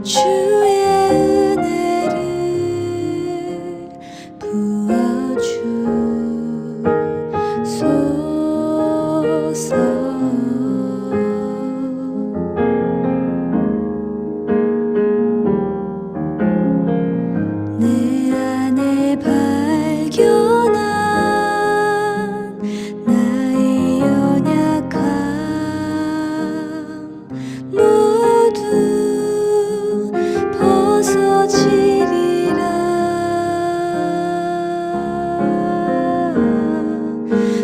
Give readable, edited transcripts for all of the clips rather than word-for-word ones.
주의 은혜를 부어주소서. 내 안에 발견한 나의 연약함 모두 벗어지리라.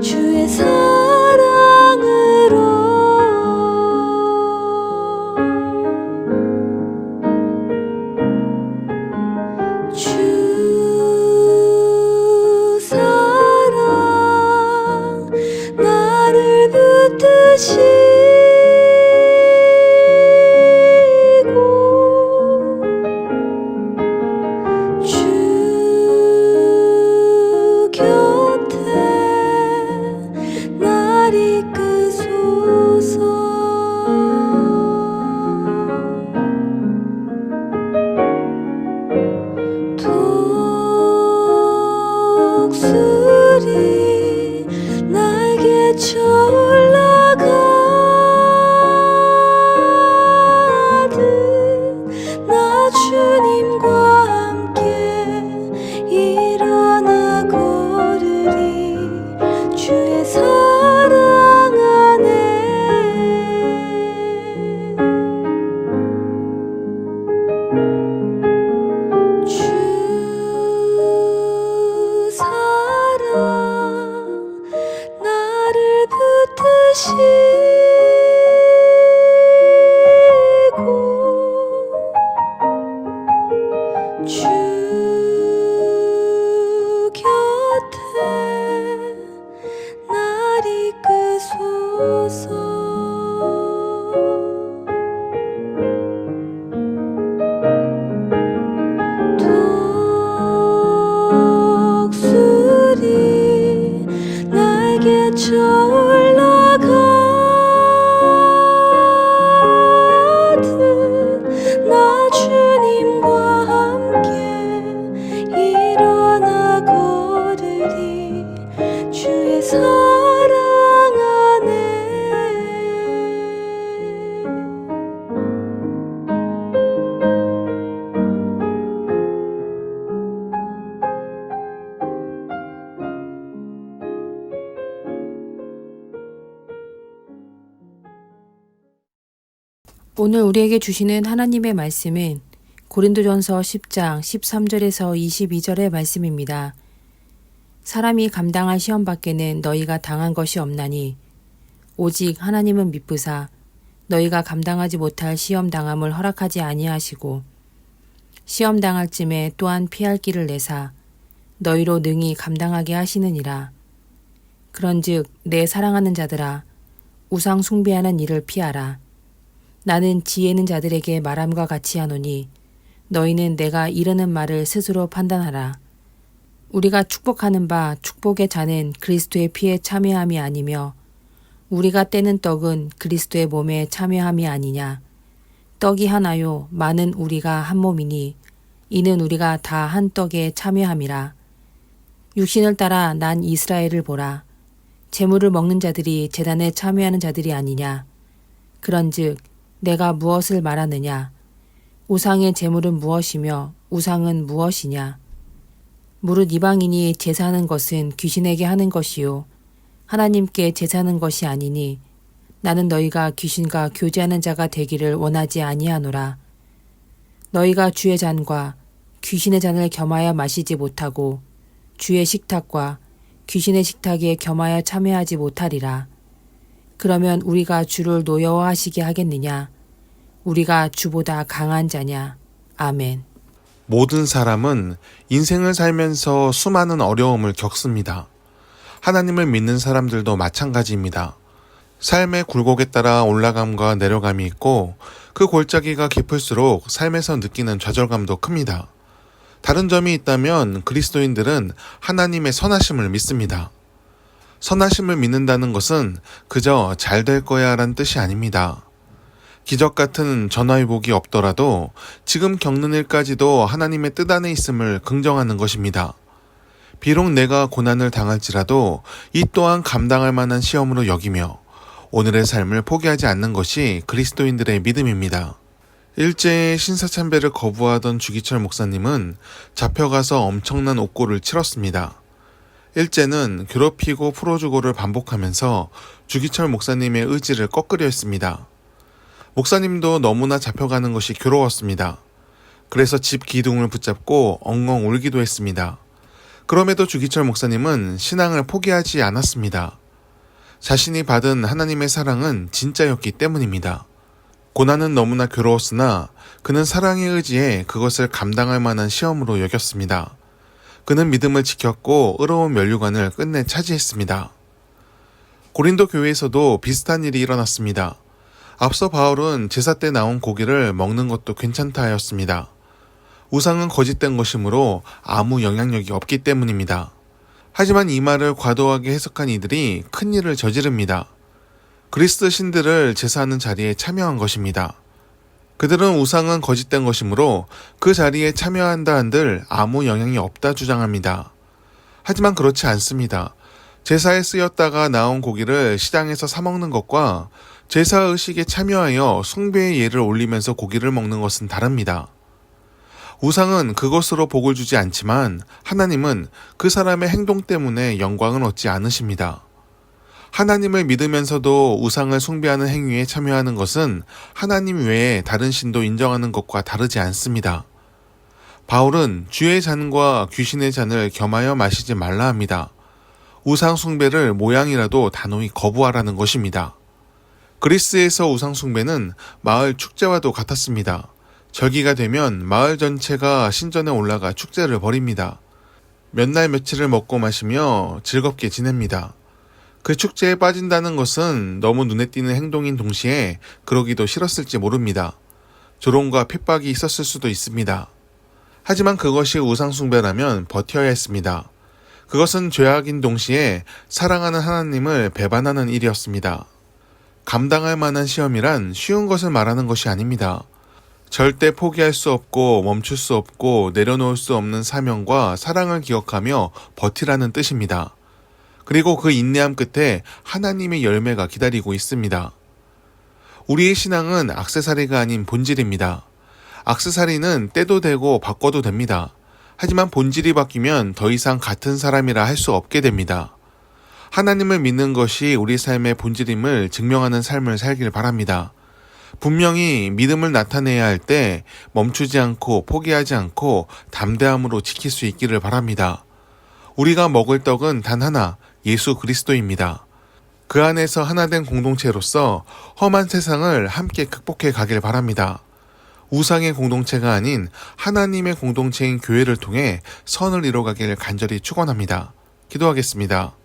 주의 사랑으로 주 사랑 나를 붙드시고 주 곁에 날 이끄소서. 독수리 날개쳐 올라가듯 나 주님과 함께 일어나 걸으리. 주의 사랑 안에 주 사랑 나를 붙드시고 주 곁에 날 이끄소서. 독수리 날개쳐 올라가듯 나 주님과 함께 일어나 걸으리. 주의 사랑 안에 오늘 우리에게 주시는 하나님의 말씀은 고린도전서 10장 13절에서 22절의 말씀입니다. 사람이 감당할 시험 밖에는 너희가 당한 것이 없나니 오직 하나님은 미쁘사 너희가 감당하지 못할 시험 당함을 허락하지 아니하시고 시험 당할 쯤에 또한 피할 길을 내사 너희로 능히 감당하게 하시느니라. 그런즉 내 사랑하는 자들아 우상 숭배하는 일을 피하라. 나는 지혜는 자들에게 말함과 같이 하노니 너희는 내가 이르는 말을 스스로 판단하라. 우리가 축복하는 바 축복의 잔은 그리스도의 피에 참여함이 아니며 우리가 떼는 떡은 그리스도의 몸에 참여함이 아니냐. 떡이 하나요 많은 우리가 한 몸이니 이는 우리가 다 한 떡에 참여함이라. 육신을 따라 난 이스라엘을 보라. 제물을 먹는 자들이 제단에 참여하는 자들이 아니냐. 그런즉 내가 무엇을 말하느냐. 우상의 제물은 무엇이며 우상은 무엇이냐. 무릇 이방인이 제사하는 것은 귀신에게 하는 것이요 하나님께 제사하는 것이 아니니 나는 너희가 귀신과 교제하는 자가 되기를 원하지 아니하노라. 너희가 주의 잔과 귀신의 잔을 겸하여 마시지 못하고 주의 식탁과 귀신의 식탁에 겸하여 참여하지 못하리라. 그러면 우리가 주를 노여워하시게 하겠느냐? 우리가 주보다 강한 자냐? 아멘. 모든 사람은 인생을 살면서 수많은 어려움을 겪습니다. 하나님을 믿는 사람들도 마찬가지입니다. 삶의 굴곡에 따라 올라감과 내려감이 있고 그 골짜기가 깊을수록 삶에서 느끼는 좌절감도 큽니다. 다른 점이 있다면 그리스도인들은 하나님의 선하심을 믿습니다. 선하심을 믿는다는 것은 그저 잘 될 거야 라는 뜻이 아닙니다. 기적 같은 전화위복이 없더라도 지금 겪는 일까지도 하나님의 뜻 안에 있음을 긍정하는 것입니다. 비록 내가 고난을 당할지라도 이 또한 감당할 만한 시험으로 여기며 오늘의 삶을 포기하지 않는 것이 그리스도인들의 믿음입니다. 일제의 신사참배를 거부하던 주기철 목사님은 잡혀가서 엄청난 옥고를 치렀습니다. 일제는 괴롭히고 풀어주고를 반복하면서 주기철 목사님의 의지를 꺾으려 했습니다. 목사님도 너무나 잡혀가는 것이 괴로웠습니다. 그래서 집 기둥을 붙잡고 엉엉 울기도 했습니다. 그럼에도 주기철 목사님은 신앙을 포기하지 않았습니다. 자신이 받은 하나님의 사랑은 진짜였기 때문입니다. 고난은 너무나 괴로웠으나 그는 사랑의 의지에 그것을 감당할 만한 시험으로 여겼습니다. 그는 믿음을 지켰고 의로운 면류관을 끝내 차지했습니다. 고린도 교회에서도 비슷한 일이 일어났습니다. 앞서 바울은 제사 때 나온 고기를 먹는 것도 괜찮다 하였습니다. 우상은 거짓된 것이므로 아무 영향력이 없기 때문입니다. 하지만 이 말을 과도하게 해석한 이들이 큰 일을 저지릅니다. 그리스 신들을 제사하는 자리에 참여한 것입니다. 그들은 우상은 거짓된 것이므로 그 자리에 참여한다 한들 아무 영향이 없다 주장합니다. 하지만 그렇지 않습니다. 제사에 쓰였다가 나온 고기를 시장에서 사 먹는 것과 제사 의식에 참여하여 숭배의 예를 올리면서 고기를 먹는 것은 다릅니다. 우상은 그것으로 복을 주지 않지만 하나님은 그 사람의 행동 때문에 영광을 얻지 않으십니다. 하나님을 믿으면서도 우상을 숭배하는 행위에 참여하는 것은 하나님 외에 다른 신도 인정하는 것과 다르지 않습니다. 바울은 주의 잔과 귀신의 잔을 겸하여 마시지 말라 합니다. 우상 숭배를 모양이라도 단호히 거부하라는 것입니다. 그리스에서 우상 숭배는 마을 축제와도 같았습니다. 절기가 되면 마을 전체가 신전에 올라가 축제를 벌입니다. 몇 날 며칠을 먹고 마시며 즐겁게 지냅니다. 그 축제에 빠진다는 것은 너무 눈에 띄는 행동인 동시에 그러기도 싫었을지 모릅니다. 조롱과 핍박이 있었을 수도 있습니다. 하지만 그것이 우상숭배라면 버텨야 했습니다. 그것은 죄악인 동시에 사랑하는 하나님을 배반하는 일이었습니다. 감당할 만한 시험이란 쉬운 것을 말하는 것이 아닙니다. 절대 포기할 수 없고 멈출 수 없고 내려놓을 수 없는 사명과 사랑을 기억하며 버티라는 뜻입니다. 그리고 그 인내함 끝에 하나님의 열매가 기다리고 있습니다. 우리의 신앙은 액세서리가 아닌 본질입니다. 액세서리는 떼도 되고 바꿔도 됩니다. 하지만 본질이 바뀌면 더 이상 같은 사람이라 할 수 없게 됩니다. 하나님을 믿는 것이 우리 삶의 본질임을 증명하는 삶을 살길 바랍니다. 분명히 믿음을 나타내야 할 때 멈추지 않고 포기하지 않고 담대함으로 지킬 수 있기를 바랍니다. 우리가 먹을 떡은 단 하나, 예수 그리스도입니다. 그 안에서 하나된 공동체로서 험한 세상을 함께 극복해 가길 바랍니다. 우상의 공동체가 아닌 하나님의 공동체인 교회를 통해 선을 이뤄가길 간절히 축원합니다. 기도하겠습니다.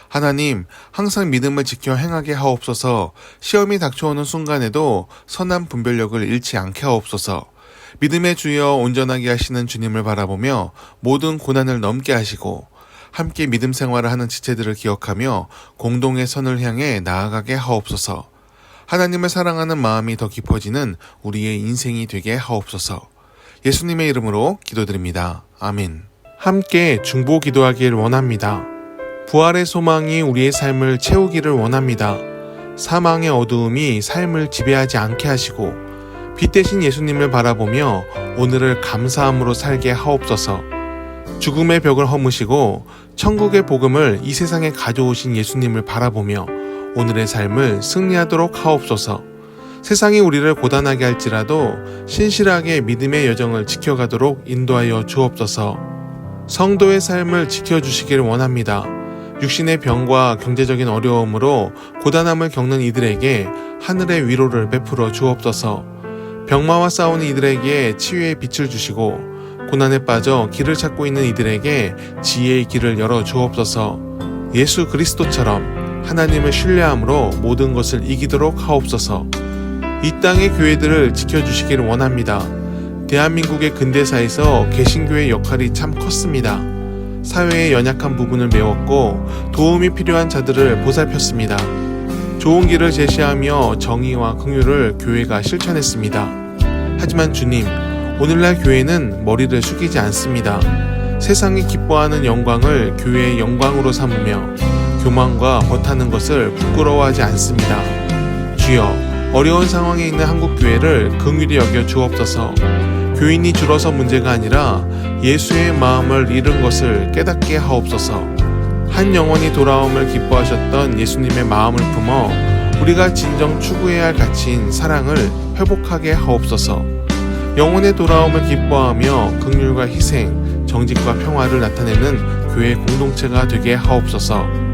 하나님, 항상 믿음을 지켜 행하게 하옵소서. 시험이 닥쳐오는 순간에도 선한 분별력을 잃지 않게 하옵소서. 믿음의 주여 온전하게 하시는 주님을 바라보며 모든 고난을 넘게 하시고 함께 믿음 생활을 하는 지체들을 기억하며 공동의 선을 향해 나아가게 하옵소서. 하나님을 사랑하는 마음이 더 깊어지는 우리의 인생이 되게 하옵소서. 예수님의 이름으로 기도드립니다. 아멘. 함께 중보 기도하길 원합니다. 부활의 소망이 우리의 삶을 채우기를 원합니다. 사망의 어두움이 삶을 지배하지 않게 하시고 빛 대신 예수님을 바라보며 오늘을 감사함으로 살게 하옵소서. 죽음의 벽을 허무시고 천국의 복음을 이 세상에 가져오신 예수님을 바라보며 오늘의 삶을 승리하도록 하옵소서. 세상이 우리를 고단하게 할지라도 신실하게 믿음의 여정을 지켜가도록 인도하여 주옵소서. 성도의 삶을 지켜주시길 원합니다. 육신의 병과 경제적인 어려움으로 고단함을 겪는 이들에게 하늘의 위로를 베풀어 주옵소서. 병마와 싸우는 이들에게 치유의 빛을 주시고 고난에 빠져 길을 찾고 있는 이들에게 지혜의 길을 열어 주옵소서. 예수 그리스도처럼 하나님을 신뢰함으로 모든 것을 이기도록 하옵소서. 이 땅의 교회들을 지켜주시기를 원합니다. 대한민국의 근대사에서 개신교의 역할이 참 컸습니다. 사회의 연약한 부분을 메웠고 도움이 필요한 자들을 보살폈습니다. 좋은 길을 제시하며 정의와 긍휼을 교회가 실천했습니다. 하지만 주님, 오늘날 교회는 머리를 숙이지 않습니다. 세상이 기뻐하는 영광을 교회의 영광으로 삼으며 교만과 벗하는 것을 부끄러워하지 않습니다. 주여, 어려운 상황에 있는 한국교회를 긍휼히 여겨 주옵소서. 교인이 줄어서 문제가 아니라 예수의 마음을 잃은 것을 깨닫게 하옵소서. 한 영혼이 돌아옴을 기뻐하셨던 예수님의 마음을 품어 우리가 진정 추구해야 할 가치인 사랑을 회복하게 하옵소서. 영혼의 돌아옴을 기뻐하며 긍휼과 희생, 정직과 평화를 나타내는 교회 공동체가 되게 하옵소서.